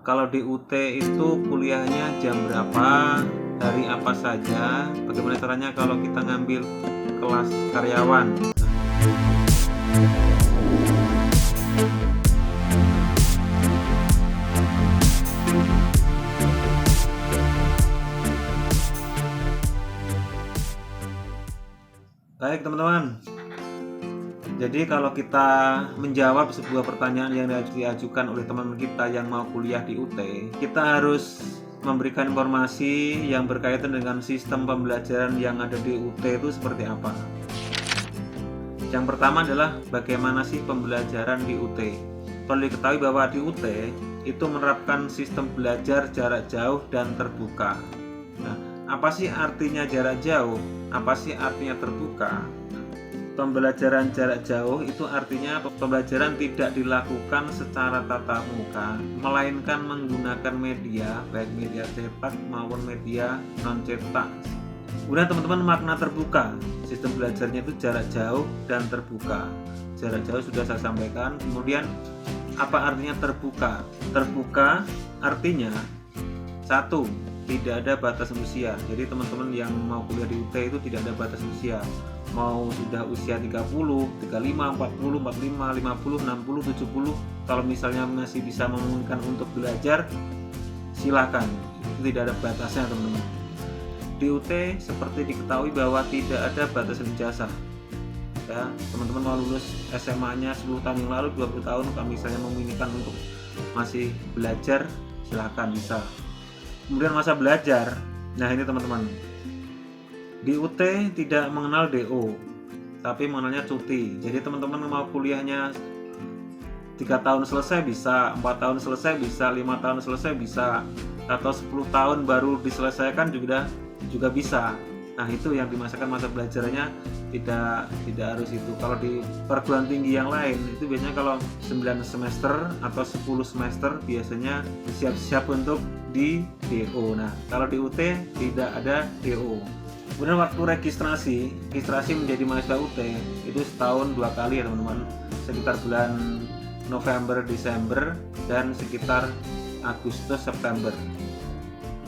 Kalau di UT itu kuliahnya jam berapa, hari apa saja, bagaimana caranya kalau kita ngambil kelas karyawan. Baik teman-teman, jadi kalau kita menjawab sebuah pertanyaan yang diajukan oleh teman kita yang mau kuliah di UT, kita harus memberikan informasi yang berkaitan dengan sistem pembelajaran yang ada di UT itu seperti apa. Yang pertama adalah bagaimana sih pembelajaran di UT. Perlu diketahui bahwa di UT itu menerapkan sistem belajar jarak jauh dan terbuka. Nah, apa sih artinya jarak jauh? Apa sih artinya terbuka? Pembelajaran jarak jauh itu artinya pembelajaran tidak dilakukan secara tatap muka, melainkan menggunakan media, baik media cetak maupun media non-cetak. Kemudian teman-teman, makna terbuka, sistem belajarnya itu jarak jauh dan terbuka. Jarak jauh sudah saya sampaikan. Kemudian apa artinya terbuka? Terbuka artinya satu, tidak ada batas usia. Jadi teman-teman yang mau kuliah di UT itu tidak ada batas usia. Mau sudah usia 30, 35, 40, 45, 50, 60, 70, kalau misalnya masih bisa memungkinkan untuk belajar, silakan. Itu tidak ada batasnya teman-teman. Di UT seperti diketahui bahwa tidak ada batasan ijazah. Ya, teman-teman mau lulus SMA-nya 10 tahun yang lalu, 20 tahun, kalau misalnya memungkinkan untuk masih belajar, silakan bisa. Kemudian masa belajar, nah ini teman-teman, di UT tidak mengenal DO, tapi mengenalnya cuti. Jadi teman-teman mau kuliahnya 3 tahun selesai bisa, 4 tahun selesai bisa, 5 tahun selesai bisa, atau 10 tahun baru diselesaikan juga bisa. Nah itu yang dimasukkan masa belajarnya tidak harus itu. Kalau di perguruan tinggi yang lain itu biasanya kalau 9 semester atau 10 semester biasanya siap-siap untuk di DO. Nah kalau di UT tidak ada DO. Kemudian waktu registrasi menjadi mahasiswa UT itu setahun 2 kali ya teman-teman, sekitar bulan November, Desember, dan sekitar Agustus, September.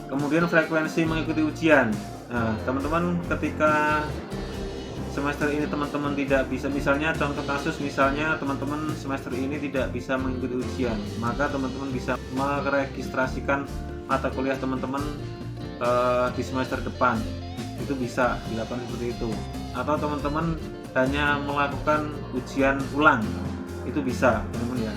Kemudian frekuensi mengikuti ujian. Nah teman-teman, ketika semester ini teman-teman tidak bisa, misalnya contoh kasus, misalnya teman-teman semester ini tidak bisa mengikuti ujian, maka teman-teman bisa meregistrasikan mata kuliah teman-teman di semester depan. Itu bisa dilakukan seperti itu. Atau teman-teman hanya melakukan ujian ulang, itu bisa teman-teman ya.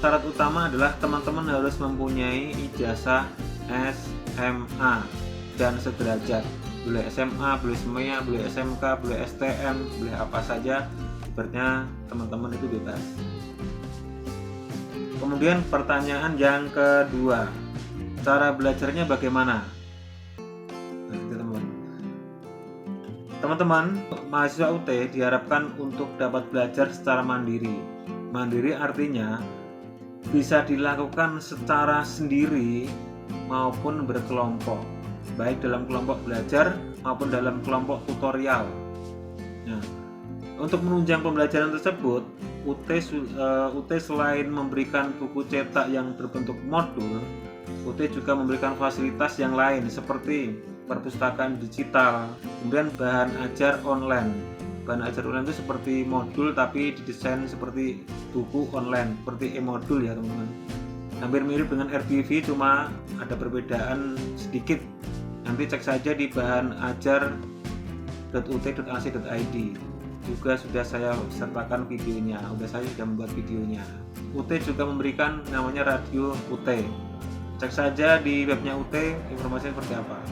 Syarat utama adalah teman-teman harus mempunyai ijazah SMA dan sederajat. Boleh SMA, boleh SMEA, boleh SMK, boleh STM, boleh apa saja, sebenarnya teman-teman itu bebas. Kemudian pertanyaan yang kedua, cara belajarnya bagaimana? Teman-teman, mahasiswa UT diharapkan untuk dapat belajar secara mandiri. Mandiri artinya bisa dilakukan secara sendiri maupun berkelompok, baik dalam kelompok belajar maupun dalam kelompok tutorial. Nah, untuk menunjang pembelajaran tersebut, UT selain memberikan buku cetak yang berbentuk modul, UT juga memberikan fasilitas yang lain seperti perpustakaan digital, kemudian bahan ajar online. Bahan ajar online itu seperti modul tapi didesain seperti buku online, seperti e-modul ya teman-teman. Hampir mirip dengan RBV, cuma ada perbedaan sedikit. Nanti cek saja di bahan-ajar.ut.ac.id. Juga sudah saya sertakan videonya, saya sudah membuat videonya. UT juga memberikan namanya radio UT. Cek saja di webnya UT informasinya seperti apa.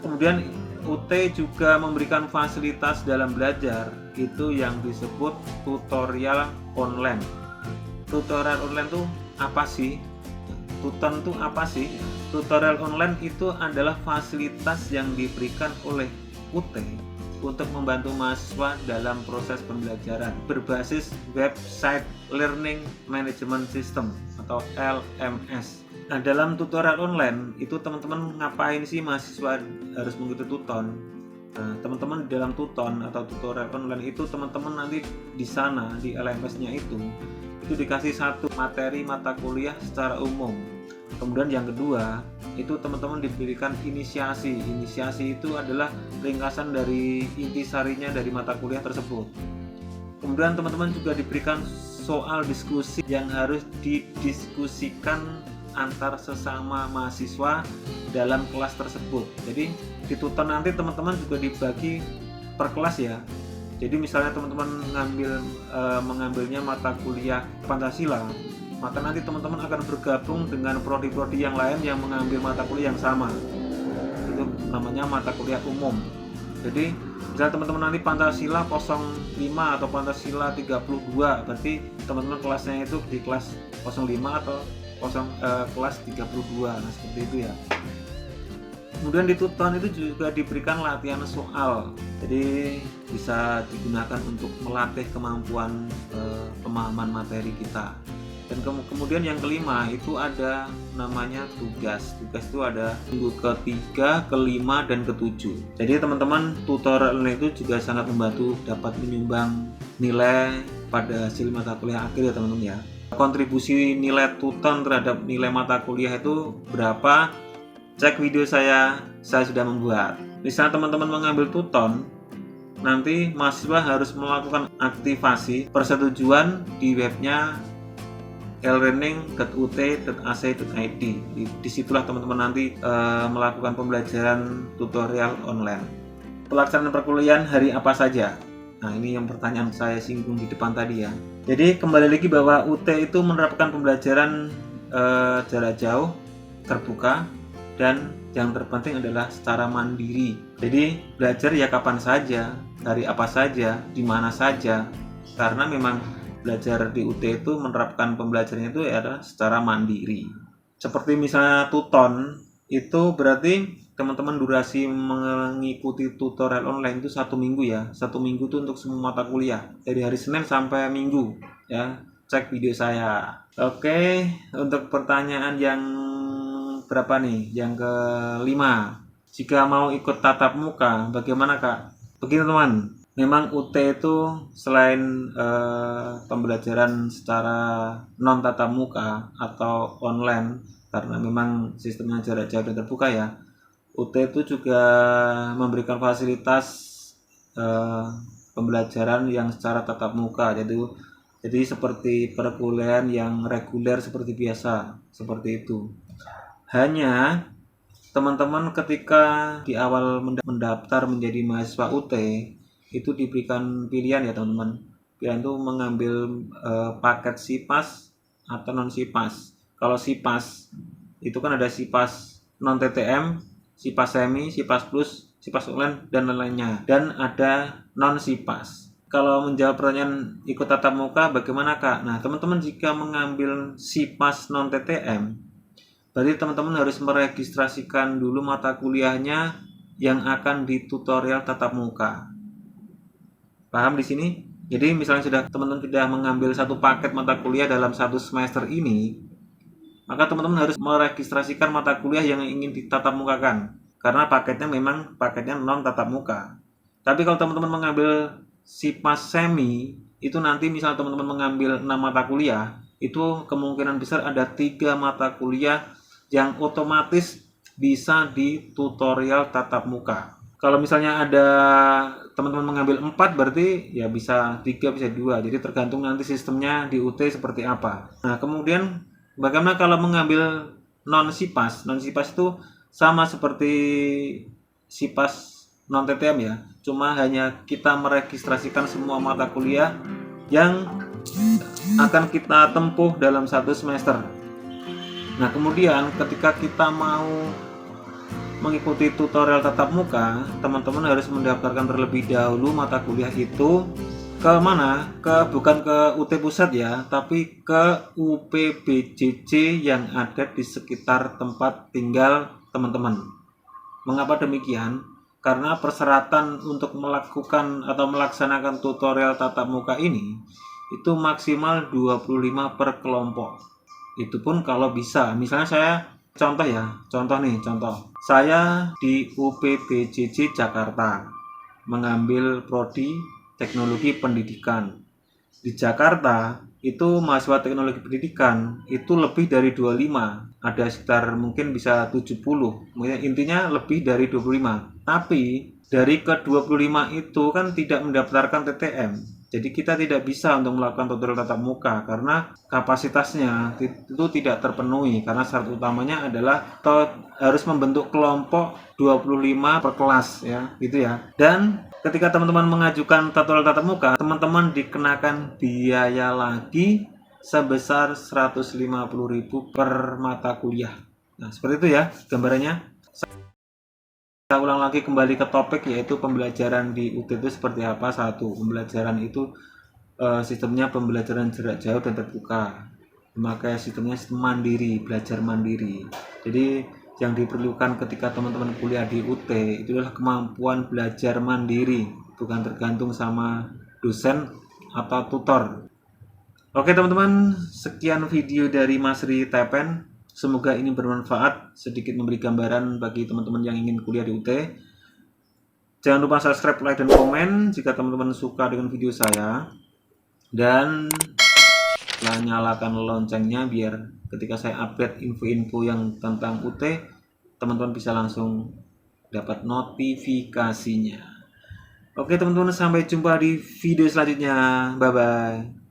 Kemudian UT juga memberikan fasilitas dalam belajar, itu yang disebut tutorial online. Tutorial online itu apa sih? Tuton itu apa sih? Tutorial online itu adalah fasilitas yang diberikan oleh UT untuk membantu mahasiswa dalam proses pembelajaran berbasis website Learning Management System atau LMS. Nah, dalam tutorial online itu teman-teman ngapain sih mahasiswa harus mengikuti tuton? Nah, teman-teman di dalam tuton atau tutorial online itu teman-teman nanti di sana di LMS-nya itu dikasih satu materi mata kuliah secara umum. Kemudian yang kedua, itu teman-teman diberikan inisiasi. Inisiasi itu adalah ringkasan dari intisarinya dari mata kuliah tersebut. Kemudian teman-teman juga diberikan soal diskusi yang harus didiskusikan antar sesama mahasiswa dalam kelas tersebut. Jadi di tutor nanti teman-teman juga dibagi per kelas ya. Jadi misalnya teman-teman mengambilnya mata kuliah Pancasila, maka nanti teman-teman akan bergabung dengan prodi-prodi yang lain yang mengambil mata kuliah yang sama. Itu namanya mata kuliah umum. Jadi misalnya teman-teman nanti Pancasila 05 atau Pancasila 32, berarti teman-teman kelasnya itu di kelas 05 atau kelas 32. Nah, seperti itu ya. Kemudian di tuton itu juga diberikan latihan soal, jadi bisa digunakan untuk melatih kemampuan pemahaman materi kita. Dan kemudian yang kelima itu ada namanya tugas. Tugas itu ada minggu ketiga, kelima, dan ketujuh. Jadi teman-teman tutorial itu juga sangat membantu dapat menyumbang nilai pada hasil mata kuliah akhir ya teman-teman ya. Kontribusi nilai tuton terhadap nilai mata kuliah itu berapa? Cek video saya sudah membuat. Misalnya teman-teman mengambil tuton, nanti mahasiswa harus melakukan aktivasi persetujuan di webnya learning.ut.ac.id. Disitulah teman-teman nanti melakukan pembelajaran tutorial online. Pelaksanaan perkuliahan hari apa saja? Nah, ini yang pertanyaan saya singgung di depan tadi ya. Jadi kembali lagi bahwa UT itu menerapkan pembelajaran jarak jauh, terbuka, dan yang terpenting adalah secara mandiri. Jadi belajar ya kapan saja, dari apa saja, di mana saja. Karena memang belajar di UT itu menerapkan pembelajarannya itu adalah secara mandiri. Seperti misalnya tuton, itu berarti teman-teman durasi mengikuti tutorial online itu 1 minggu ya. 1 minggu itu untuk semua mata kuliah, dari hari Senin sampai Minggu ya. Cek video saya. Oke, untuk pertanyaan yang berapa nih? Yang kelima. Jika mau ikut tatap muka, bagaimana Kak? Begini teman, memang UT itu selain pembelajaran secara non tatap muka atau online, karena memang sistemnya jarak jauh dan terbuka ya, UT itu juga memberikan fasilitas pembelajaran yang secara tatap muka. Jadi seperti perkuliahan yang reguler seperti biasa, seperti itu. Hanya teman-teman ketika di awal mendaftar menjadi mahasiswa UT itu diberikan pilihan ya teman-teman. Pilihan itu mengambil paket SIPAS atau non SIPAS. Kalau SIPAS itu kan ada SIPAS non TTM, SIPAS semi, SIPAS plus, SIPAS online, dan lain-lainnya. Dan ada non SIPAS. Kalau menjawab pertanyaan ikut tatap muka bagaimana Kak? Nah teman-teman jika mengambil SIPAS non TTM, berarti teman-teman harus meregistrasikan dulu mata kuliahnya yang akan di tutorial tatap muka. Paham di sini? Jadi misalnya teman-teman sudah mengambil satu paket mata kuliah dalam satu semester ini, maka teman-teman harus meregistrasikan mata kuliah yang ingin ditatap mukakan. Karena paketnya memang paketnya non tatap muka. Tapi kalau teman-teman mengambil SIPAS semi, itu nanti misalnya teman-teman mengambil 6 mata kuliah, itu kemungkinan besar ada 3 mata kuliah yang otomatis bisa di tutorial tatap muka. Kalau misalnya ada teman-teman mengambil 4, berarti ya bisa 3, bisa 2. Jadi tergantung nanti sistemnya di UT seperti apa. Nah, kemudian bagaimana kalau mengambil non SIPAS? Non SIPAS itu sama seperti SIPAS non TTM ya. Cuma hanya kita meregistrasikan semua mata kuliah yang akan kita tempuh dalam satu semester. Nah kemudian ketika kita mau mengikuti tutorial tatap muka, teman-teman harus mendaftarkan terlebih dahulu mata kuliah itu ke mana? Bukan ke UT Pusat ya, tapi ke UPBJJ yang ada di sekitar tempat tinggal teman-teman. Mengapa demikian? Karena persyaratan untuk melakukan atau melaksanakan tutorial tatap muka ini itu maksimal 25 per kelompok. Itu pun kalau bisa. Misalnya saya contoh. Saya di UPBJJ Jakarta mengambil prodi Teknologi Pendidikan. Di Jakarta itu mahasiswa teknologi pendidikan itu lebih dari 25. ada sekitar mungkin bisa 70, intinya lebih dari 25. Tapi dari ke-25 itu kan tidak mendaftarkan TTM. Jadi kita tidak bisa untuk melakukan tutorial tatap muka karena kapasitasnya itu tidak terpenuhi, karena syarat utamanya adalah harus membentuk kelompok 25 per kelas ya, gitu ya. Dan ketika teman-teman mengajukan tutorial tatap muka, teman-teman dikenakan biaya lagi sebesar 150.000 per mata kuliah. Nah, seperti itu ya gambarannya. Kita ulang lagi kembali ke topik, yaitu pembelajaran di UT itu seperti apa. Satu, pembelajaran itu sistemnya pembelajaran jarak jauh dan terbuka, memakai sistem mandiri, belajar mandiri. Jadi yang diperlukan ketika teman-teman kuliah di UT itu adalah kemampuan belajar mandiri, bukan tergantung sama dosen atau tutor. Oke teman-teman, sekian video dari Mas Ri Tepen. Semoga ini bermanfaat, sedikit memberi gambaran bagi teman-teman yang ingin kuliah di UT. Jangan lupa subscribe, like, dan komen jika teman-teman suka dengan video saya. Dan nyalakan loncengnya biar ketika saya update info-info yang tentang UT, teman-teman bisa langsung dapat notifikasinya. Oke teman-teman, sampai jumpa di video selanjutnya. Bye-bye.